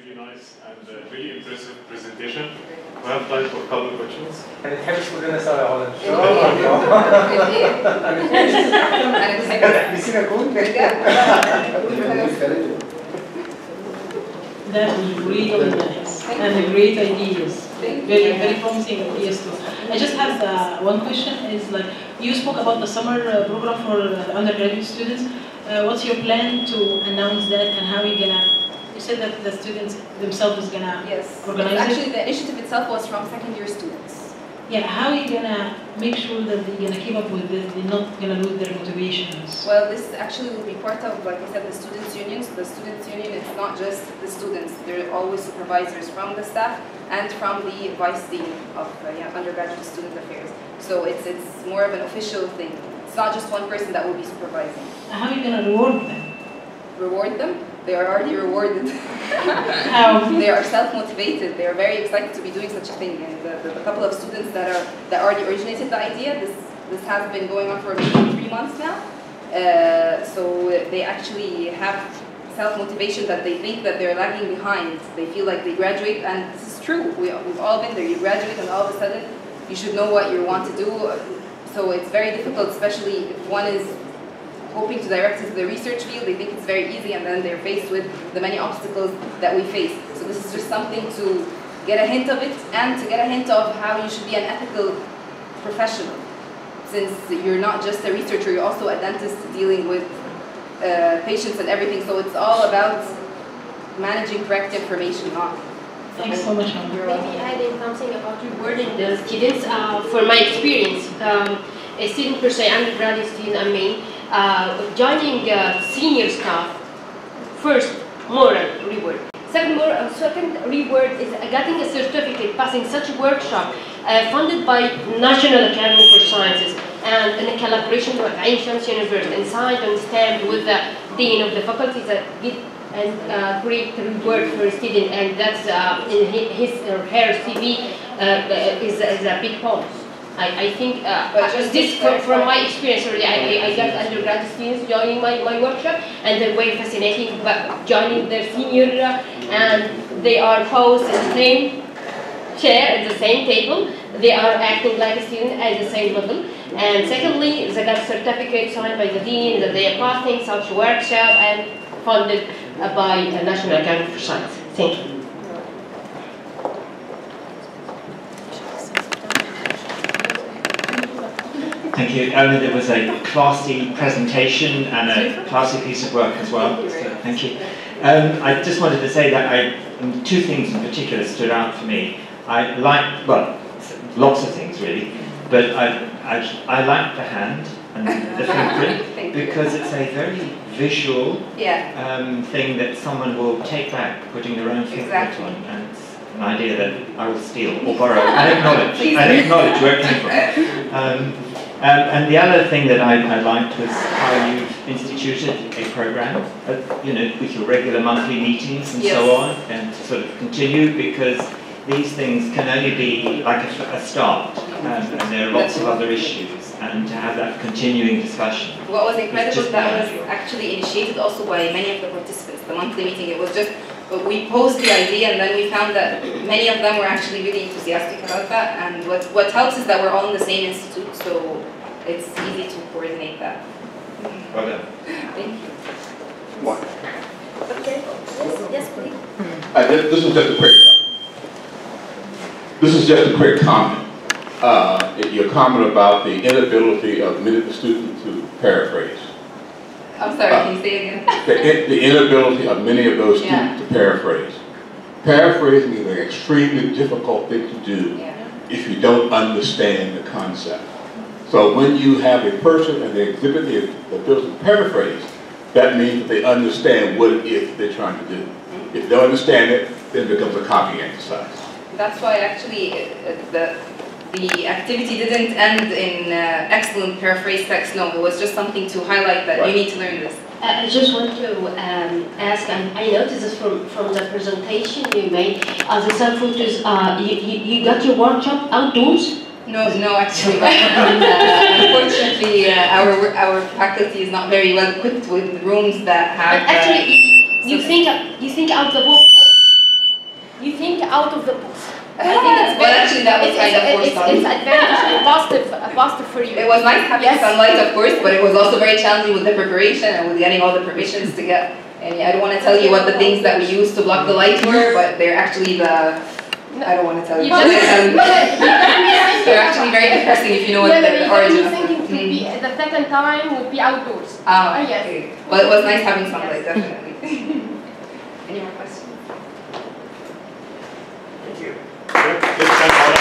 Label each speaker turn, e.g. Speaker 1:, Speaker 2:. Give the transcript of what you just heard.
Speaker 1: really nice and really impressive presentation. We have time for a couple of questions.
Speaker 2: هنتحبس كلنا سوا يا هولند. نسينا نكون.
Speaker 3: That was really nice and great ideas. Very, very promising ideas too. I just have one question. Is like you spoke about the summer program for undergraduate students. What's your plan to announce that, and how are you gonna? You said that the students themselves is gonna organize
Speaker 4: Actually,
Speaker 3: it.
Speaker 4: the initiative itself was from second-year students.
Speaker 3: Yeah, how are you gonna make sure that they're gonna keep up with this? They're not gonna lose their motivations.
Speaker 4: Well, this actually will be part of, like I said, the students' unions. The students' union is not just the students. There are always supervisors from the staff and from the vice dean of undergraduate student affairs. So it's more of an official thing. It's not just one person that will be supervising.
Speaker 3: How are you gonna reward them?
Speaker 4: Reward them? They are already rewarded.
Speaker 3: How?
Speaker 4: They are self-motivated. They are very excited to be doing such a thing. And the couple of students that already originated the idea, this has been going on for maybe 3 months now. So they actually have self-motivation that they think that they're lagging behind. They feel like they graduate, and this is true. We've all been there. You graduate, and all of a sudden, you should know what you want to do. So it's very difficult, especially if one is hoping to direct into the research field. They think it's very easy, and then they're faced with the many obstacles that we face. So this is just something to get a hint of it, and to get a hint of how you should be an ethical professional. Since you're not just a researcher, you're also a dentist dealing with patients and everything. So it's all about managing correct information.
Speaker 3: Thanks so much, Mom.
Speaker 5: Maybe adding something about rewarding the students. For my experience, a student per se, undergraduate student, I mean, joining senior staff, first, moral reward. Second reward is getting a certificate, passing such a workshop funded by National Academy for Sciences and in a collaboration with Ain Shams University and signed and stamped with the Dean of the Faculty that give and great reward for a student, and that's in his or her CV is a big bonus. I think this from my experience already, I got undergraduate students joining my workshop, and they're very fascinating, but joining their senior and they are posed in the same chair at the same table. They are acting like a student at the same level. And secondly, they got a certificate signed by the dean that they are passing such workshop and funded by the National Academy for Science. Thank you.
Speaker 6: Thank you. There was a classy presentation and a classy piece of work as well, so thank you. I just wanted to say that two things in particular stood out for me. I like, well, lots of things really, but I like the hand and the fingerprint because it's a very visual thing that someone will take back, putting their own fingerprint on, and it's an idea that I will steal or borrow and acknowledge where it came from. And the other thing that I liked was how you've instituted a program, with your regular monthly meetings and so on, and to sort of continue, because these things can only be like a start, and there are lots of other issues, and to have that continuing discussion.
Speaker 4: What was incredible, that was actually initiated also by many of the participants. The monthly meeting, it was just, we posed the idea, and then we found that many of them were actually really enthusiastic about that, and what helps is that we're all in the same institute, so it's easy to coordinate that.
Speaker 6: Well done.
Speaker 4: Thank you.
Speaker 7: What?
Speaker 5: Okay. Yes, please.
Speaker 7: This is just a quick. This is just a quick comment. Your comment about the inability of many of the students to paraphrase.
Speaker 4: I'm sorry, can you say again?
Speaker 7: The inability of many of those students to paraphrase. Paraphrasing is an extremely difficult thing to do if you don't understand the concept. So when you have a person and they exhibit the ability to paraphrase, that means that they understand what it is they're trying to do. If they don't understand it, then it becomes a copying exercise.
Speaker 4: That's why actually the activity didn't end in excellent paraphrase text. No, it was just something to highlight that you need to learn this.
Speaker 5: I just want to ask, and I noticed this from the presentation you made, the self-photos, you got your workshop outdoors?
Speaker 4: No, actually. Unfortunately, our faculty is not very well equipped with rooms that have...
Speaker 5: But actually, you think out the box. you think out of the box.
Speaker 4: I think it's well, actually that was kind of forced on.
Speaker 5: It's advantage, positive for you.
Speaker 4: It was nice having sunlight, of course, but it was also very challenging with the preparation and with getting all the permissions to get. And I don't want to tell you what the things that we used to block the light were, but they're actually the. I don't want to tell you. They're actually very depressing if you know what the origin of them.
Speaker 5: The second time would be outdoors.
Speaker 4: Yes. Okay. Well, it was nice having sunlight, definitely. Any more questions?
Speaker 1: Thank you. Let's thank all